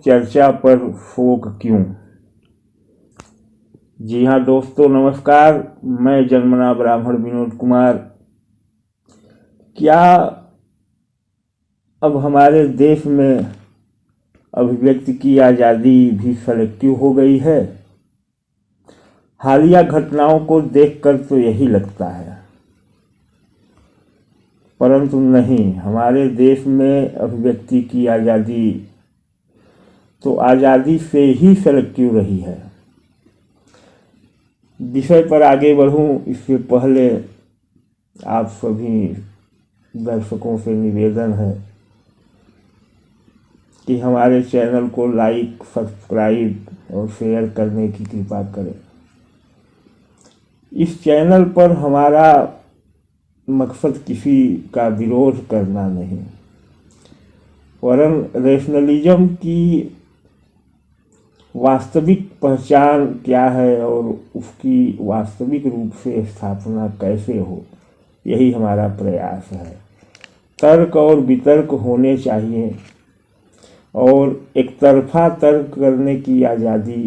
चर्चा पर फोक क्यों। जी हाँ दोस्तों, नमस्कार। मैं जन्मना ब्राह्मण विनोद कुमार। क्या अब हमारे देश में अभिव्यक्ति की आज़ादी भी सेलेक्टिव हो गई है? हालिया घटनाओं को देखकर तो यही लगता है, परंतु नहीं। हमारे देश में अभिव्यक्ति की आज़ादी तो आज़ादी से ही सेलेक्टिव रही है। विषय पर आगे बढ़ूं इससे पहले आप सभी दर्शकों से निवेदन है कि हमारे चैनल को लाइक, सब्सक्राइब और शेयर करने की कृपा करें। इस चैनल पर हमारा मकसद किसी का विरोध करना नहीं, वरन रैशनलिज्म की वास्तविक पहचान क्या है और उसकी वास्तविक रूप से स्थापना कैसे हो, यही हमारा प्रयास है। तर्क और वितर्क होने चाहिए, और एक तरफा तर्क करने की आज़ादी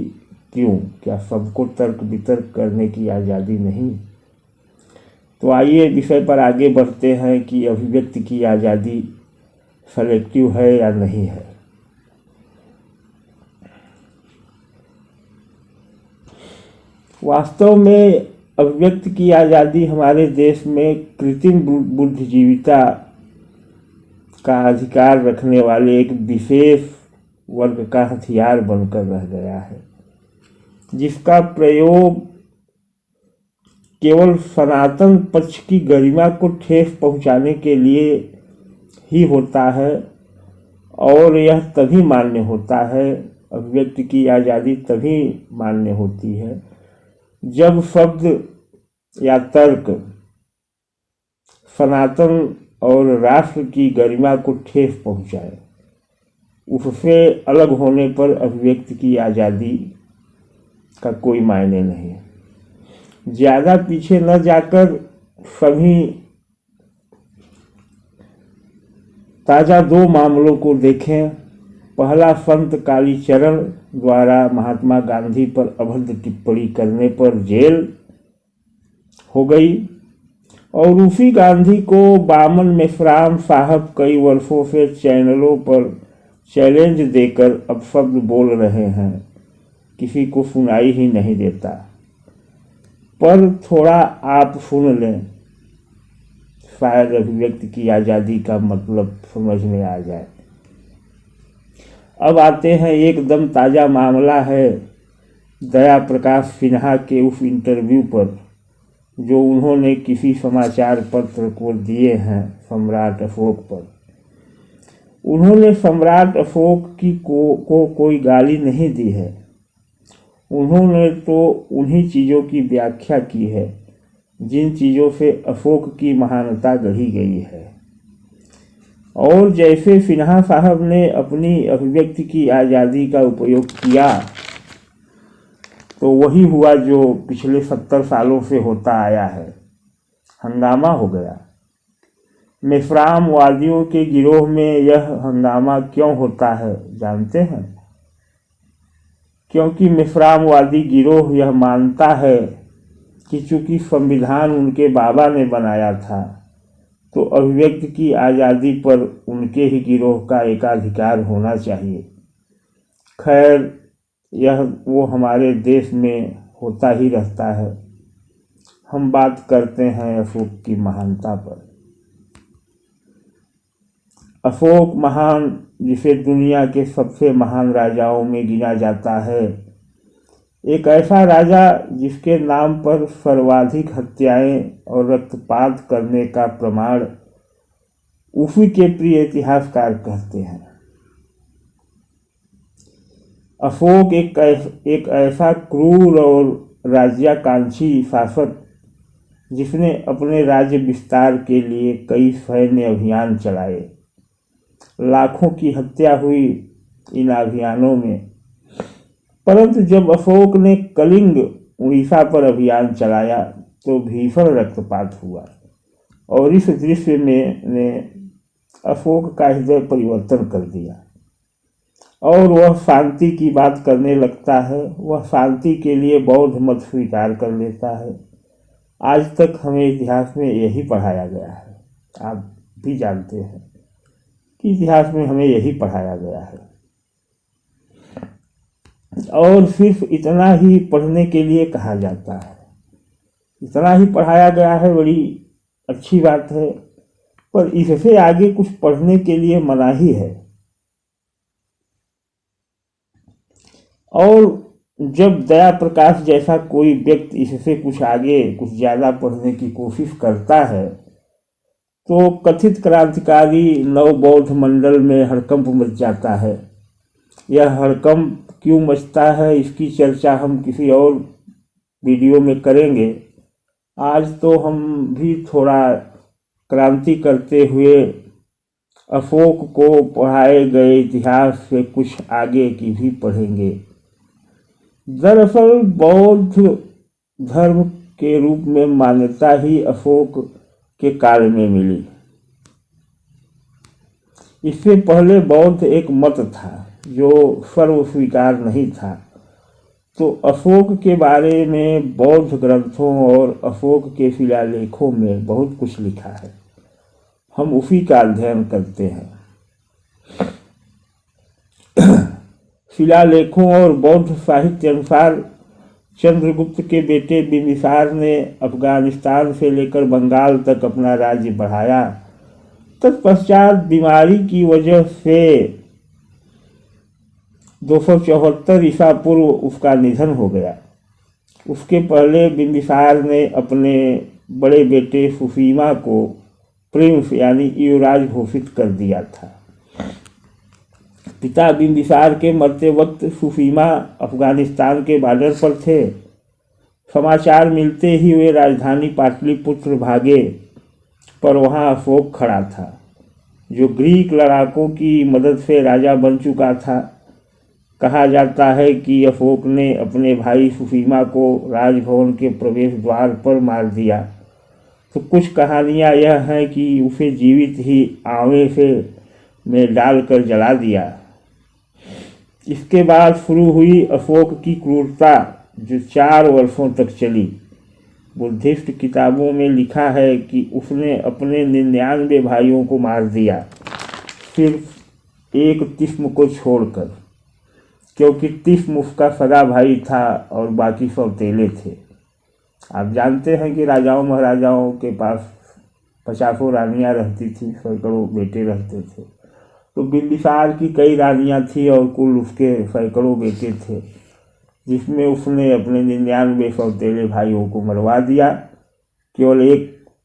क्यों? क्या सबको तर्क वितर्क करने की आज़ादी नहीं? तो आइए विषय पर आगे बढ़ते हैं कि अभिव्यक्ति की आज़ादी सेलेक्टिव है या नहीं है। वास्तव में अभिव्यक्ति की आज़ादी हमारे देश में कृत्रिम बुद्धिजीविता का अधिकार रखने वाले एक विशेष वर्ग का हथियार बनकर रह गया है, जिसका प्रयोग केवल सनातन पक्ष की गरिमा को ठेस पहुंचाने के लिए ही होता है। और यह तभी मान्य होता है, अभिव्यक्ति की आज़ादी तभी मान्य होती है जब शब्द या तर्क सनातन और राष्ट्र की गरिमा को ठेस पहुंचाए। उससे अलग होने पर अभिव्यक्ति की आज़ादी का कोई मायने नहीं। ज़्यादा पीछे न जाकर सभी ताज़ा दो मामलों को देखें। पहला, संत कालीचरण द्वारा महात्मा गांधी पर अभद्र टिप्पणी करने पर जेल हो गई, और उसी गांधी को बामन मेश्राम साहब कई वर्षों से चैनलों पर चैलेंज देकर अपशब्द बोल रहे हैं। किसी को सुनाई ही नहीं देता। पर थोड़ा आप सुन लें, शायद अभिव्यक्ति की आज़ादी का मतलब समझ में आ जाए। अब आते हैं, एकदम ताज़ा मामला है दया प्रकाश सिन्हा के उस इंटरव्यू पर जो उन्होंने किसी समाचार पत्र को दिए हैं सम्राट अशोक पर। उन्होंने सम्राट अशोक की को कोई गाली नहीं दी है। उन्होंने तो उन्हीं चीज़ों की व्याख्या की है जिन चीज़ों से अशोक की महानता गढ़ी गई है। और जैसे सिन्हा साहब ने अपनी अभिव्यक्ति की आज़ादी का उपयोग किया, तो वही हुआ जो पिछले 70 सालों से होता आया है। हंगामा हो गया। मेश्रामवादियों के गिरोह में यह हंगामा क्यों होता है जानते हैं? क्योंकि मेश्रामवादी गिरोह यह मानता है कि चूंकि संविधान उनके बाबा ने बनाया था, तो अभिव्यक्ति की आज़ादी पर उनके ही गिरोह का एकाधिकार होना चाहिए। खैर, यह वो हमारे देश में होता ही रहता है। हम बात करते हैं अशोक की महानता पर। अशोक महान, जिसे दुनिया के सबसे महान राजाओं में गिना जाता है, एक ऐसा राजा जिसके नाम पर सर्वाधिक हत्याएं और रक्तपात करने का प्रमाण उसी के प्रिय इतिहासकार कहते हैं। अशोक एक ऐसा क्रूर और राज्याकांक्षी शासक जिसने अपने राज्य विस्तार के लिए कई सैन्य अभियान चलाए। लाखों की हत्या हुई इन अभियानों में। परंतु जब अशोक ने कलिंग उड़ीसा पर अभियान चलाया तो भीषण रक्तपात हुआ, और इस दृश्य ने अशोक का हृदय परिवर्तन कर दिया। और वह शांति की बात करने लगता है। वह शांति के लिए बौद्ध मत स्वीकार कर लेता है। आज तक हमें इतिहास में यही पढ़ाया गया है, आप भी जानते हैं कि इतिहास में हमें यही पढ़ाया गया है। और सिर्फ इतना ही पढ़ने के लिए कहा जाता है, इतना ही पढ़ाया गया है, बड़ी अच्छी बात है, पर इससे आगे कुछ पढ़ने के लिए मनाही है। और जब दया प्रकाश जैसा कोई व्यक्ति इससे कुछ आगे कुछ ज़्यादा पढ़ने की कोशिश करता है तो कथित क्रांतिकारी नव बौद्ध मंडल में हड़कंप मच जाता है। यह हड़कंप क्यों मचता है इसकी चर्चा हम किसी और वीडियो में करेंगे। आज तो हम भी थोड़ा क्रांति करते हुए अशोक को पढ़ाए गए इतिहास से कुछ आगे की भी पढ़ेंगे। दरअसल बौद्ध धर्म के रूप में मान्यता ही अशोक के काल में मिली। इससे पहले बौद्ध एक मत था जो सर्व स्वीकार नहीं था। तो अशोक के बारे में बौद्ध ग्रंथों और अशोक के शिलालेखों में बहुत कुछ लिखा है, हम उसी का अध्ययन करते हैं। शिलालेखों और बौद्ध साहित्य अनुसार चंद्रगुप्त के बेटे बिंबिसार ने अफगानिस्तान से लेकर बंगाल तक अपना राज्य बढ़ाया। तत्पश्चात बीमारी की वजह से 274 ईसा पूर्व उसका निधन हो गया। उसके पहले बिंबिसार ने अपने बड़े बेटे सुसीमा को प्रिंस यानी युवराज घोषित कर दिया था। पिता बिंबिसार के मरते वक्त सुसीमा अफगानिस्तान के बॉर्डर पर थे। समाचार मिलते ही वे राजधानी पाटलिपुत्र भागे, पर वहां अशोक खड़ा था, जो ग्रीक लड़ाकों की मदद से राजा बन चुका था। कहा जाता है कि अशोक ने अपने भाई सुसीमा को राजभवन के प्रवेश द्वार पर मार दिया। तो कुछ कहानियां यह हैं कि उसे जीवित ही आवे से में डालकर जला दिया। इसके बाद शुरू हुई अशोक की क्रूरता, जो 4 वर्षों तक चली। बुद्धिस्ट किताबों में लिखा है कि उसने अपने 99 भाइयों को मार दिया, सिर्फ एक तिस्म को छोड़कर, क्योंकि तिस्म उसका सगा भाई था और बाकी सौतेले थे। आप जानते हैं कि राजाओं महाराजाओं के पास 50 रानियां रहती थी, सैकड़ों बेटे रहते थे। तो बिंबिसार की कई रानियां थी और कुल उसके सैकड़ों बेटे थे, जिसमें उसने अपने 99 सौतेले भाइयों को मरवा दिया, केवल एक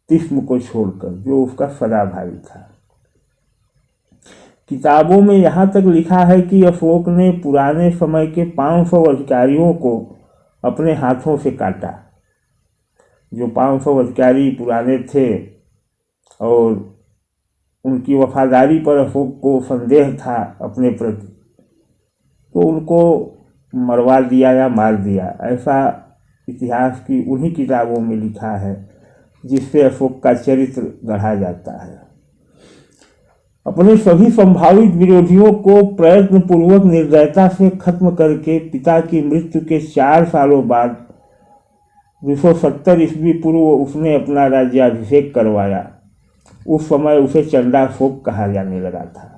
तिस्म को छोड़कर, जो उसका सगा भाई था। किताबों में यहाँ तक लिखा है कि अशोक ने पुराने समय के 500 अधिकारियों को अपने हाथों से काटा। जो 500 अधिकारी पुराने थे और उनकी वफादारी पर अशोक को संदेह था अपने प्रति, तो उनको मरवा दिया या मार दिया। ऐसा इतिहास की उन्हीं किताबों में लिखा है जिससे अशोक का चरित्र गढ़ा जाता है। अपने सभी संभावित विरोधियों को प्रयत्नपूर्वक निर्दयता से खत्म करके पिता की मृत्यु के 4 सालों बाद 270 ईस्वी पूर्व उसने अपना राज्याभिषेक करवाया। उस समय उसे चंडाशोक कहा जाने लगा था।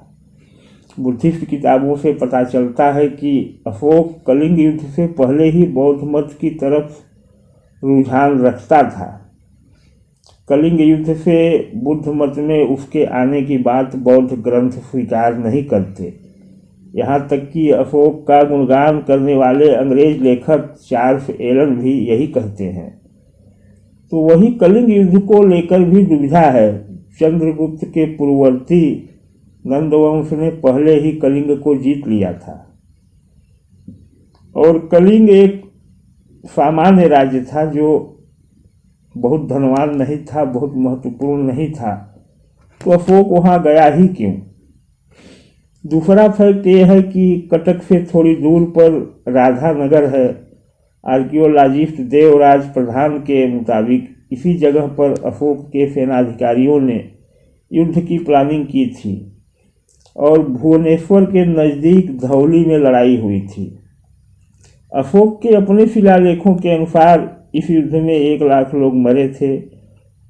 बुद्धिस्ट किताबों से पता चलता है कि अशोक कलिंग युद्ध से पहले ही बौद्ध मत की तरफ रुझान रखता था। कलिंग युद्ध से बुद्ध मत में उसके आने की बात बौद्ध ग्रंथ स्वीकार नहीं करते। यहाँ तक कि अशोक का गुणगान करने वाले अंग्रेज लेखक चार्ल्स एलन भी यही कहते हैं। तो वही कलिंग युद्ध को लेकर भी दुविधा है। चंद्रगुप्त के पूर्ववर्ती नंदवंश ने पहले ही कलिंग को जीत लिया था और कलिंग एक सामान्य राज्य था जो बहुत धनवान नहीं था, बहुत महत्वपूर्ण नहीं था। तो अशोक वहाँ गया ही क्यों? दूसरा फैक्ट ये है कि कटक से थोड़ी दूर पर राधानगर है। आर्कियोलॉजिस्ट देवराज प्रधान के मुताबिक इसी जगह पर अशोक के सेनाधिकारियों ने युद्ध की प्लानिंग की थी और भुवनेश्वर के नज़दीक धौली में लड़ाई हुई थी। अशोक के अपने शिलालेखों के अनुसार इस युद्ध में 1 लाख लोग मरे थे,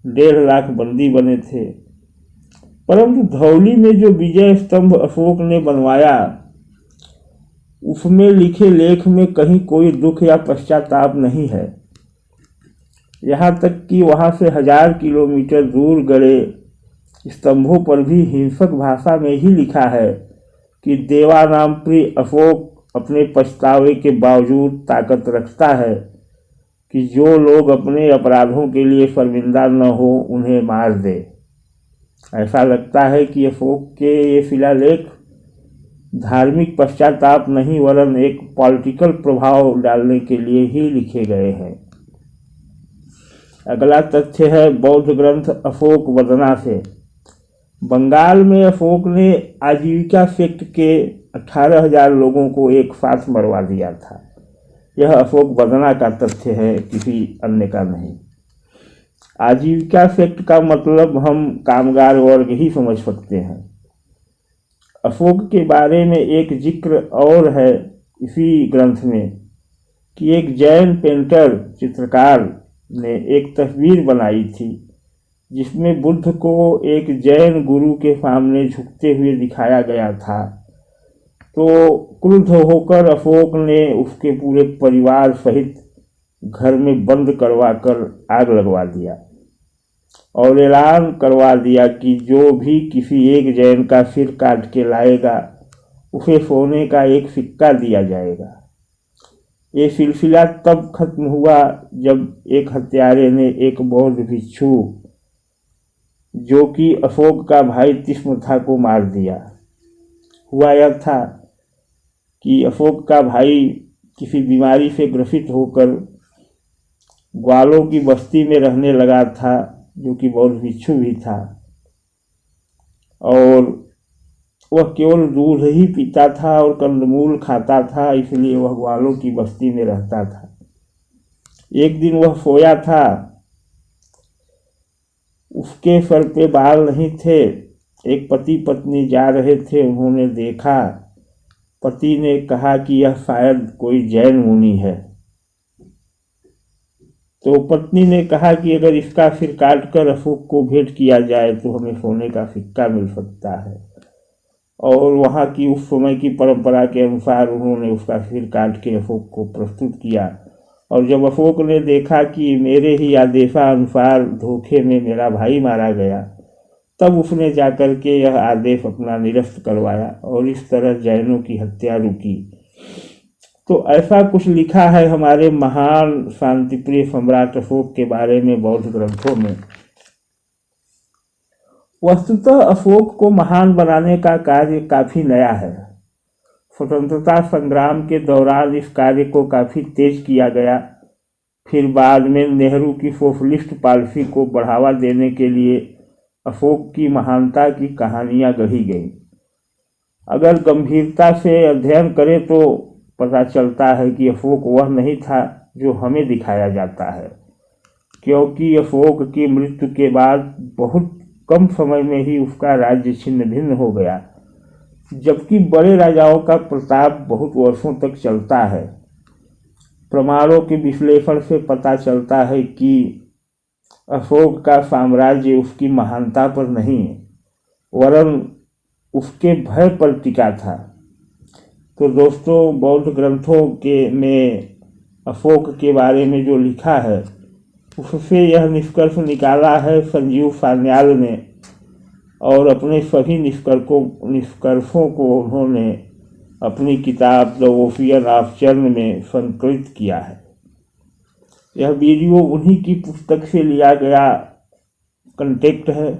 1.5 लाख बंदी बने थे। परंतु धौली में जो विजय स्तंभ अशोक ने बनवाया, उसमें लिखे लेख में कहीं कोई दुख या पश्चाताप नहीं है। यहाँ तक कि वहाँ से 1000 किलोमीटर दूर गड़े स्तंभों पर भी हिंसक भाषा में ही लिखा है कि देवानाम प्रिय अशोक अपने पछतावे के बावजूद ताकत रखता है कि जो लोग अपने अपराधों के लिए शर्मिंदा न हो उन्हें मार दे। ऐसा लगता है कि अशोक के ये शिलालेख धार्मिक पश्चाताप नहीं वरन एक पॉलिटिकल प्रभाव डालने के लिए ही लिखे गए हैं। अगला तथ्य है बौद्ध ग्रंथ अशोक वदना से। बंगाल में अशोक ने आजीविका सेक्ट के 18,000 लोगों को एक साथ मरवा दिया था। यह अशोक वदना का तथ्य है, किसी अन्य का नहीं। आजीविका सेक्ट का मतलब हम कामगार वर्ग ही समझ सकते हैं। अशोक के बारे में एक जिक्र और है इसी ग्रंथ में कि एक जैन पेंटर चित्रकार ने एक तस्वीर बनाई थी जिसमें बुद्ध को एक जैन गुरु के सामने झुकते हुए दिखाया गया था। तो क्रुद्ध होकर अशोक ने उसके पूरे परिवार सहित घर में बंद करवाकर आग लगवा दिया और ऐलान करवा दिया कि जो भी किसी एक जैन का सिर काट के लाएगा उसे सोने का एक सिक्का दिया जाएगा। ये सिलसिला तब खत्म हुआ जब एक हत्यारे ने एक बौद्ध भिक्षु जो कि अशोक का भाई तिष्मथा को मार दिया। हुआ यह था कि अशोक का भाई किसी बीमारी से ग्रसित होकर ग्वालों की बस्ती में रहने लगा था, जो कि बौद्ध भिक्षु भी था, और वह केवल दूध ही पीता था और कंदमूल खाता था, इसलिए वह ग्वालों की बस्ती में रहता था। एक दिन वह सोया था, उसके सर पे बाल नहीं थे। एक पति पत्नी जा रहे थे, उन्होंने देखा। पति ने कहा कि यह शायद कोई जैन मुनि है। तो पत्नी ने कहा कि अगर इसका सिर काट कर अशोक को भेंट किया जाए तो हमें सोने का सिक्का मिल सकता है। और वहाँ की उस समय की परंपरा के अनुसार उन्होंने उसका सिर काट के अशोक को प्रस्तुत किया। और जब अशोक ने देखा कि मेरे ही आदेशानुसार धोखे में मेरा भाई मारा गया, तब उसने जाकर के यह आदेश अपना निरस्त करवाया और इस तरह जैनों की हत्या रुकी। तो ऐसा कुछ लिखा है हमारे महान शांतिप्रिय सम्राट अशोक के बारे में बौद्ध ग्रंथों में। वस्तुतः अशोक को महान बनाने का कार्य काफी नया है। स्वतंत्रता संग्राम के दौरान इस कार्य को काफी तेज किया गया। फिर बाद में नेहरू की सोशलिस्ट पॉलिसी को बढ़ावा देने के लिए अशोक की महानता की कहानियां गढ़ी गई। अगर गंभीरता से अध्ययन करें तो पता चलता है कि अशोक वह नहीं था जो हमें दिखाया जाता है, क्योंकि अशोक की मृत्यु के बाद बहुत कम समय में ही उसका राज्य छिन्न भिन्न हो गया, जबकि बड़े राजाओं का प्रताप बहुत वर्षों तक चलता है। प्रमाणों के विश्लेषण से पता चलता है कि अशोक का साम्राज्य उसकी महानता पर नहीं वरन उसके भय पर टिका था। तो दोस्तों, बौद्ध ग्रंथों के में अशोक के बारे में जो लिखा है उससे यह निष्कर्ष निकाला है संजीव सान्याल ने, और अपने सभी निष्कर्षों को उन्होंने अपनी किताब द ओशियन ऑफ चर्न में संकलित किया है। यह वीडियो उन्हीं की पुस्तक से लिया गया कंटेक्ट है।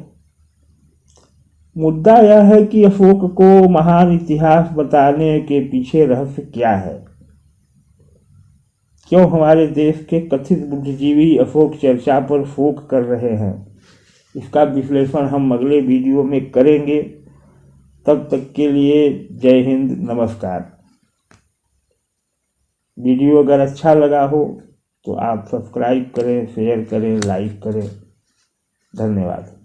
मुद्दा यह है कि अशोक को महान इतिहास बताने के पीछे रहस्य क्या है। क्यों हमारे देश के कथित बुद्धिजीवी अशोक चर्चा पर शोक कर रहे हैं, इसका विश्लेषण हम अगले वीडियो में करेंगे। तब तक के लिए जय हिंद, नमस्कार। वीडियो अगर अच्छा लगा हो तो आप सब्सक्राइब करें, शेयर करें, लाइक करें। धन्यवाद।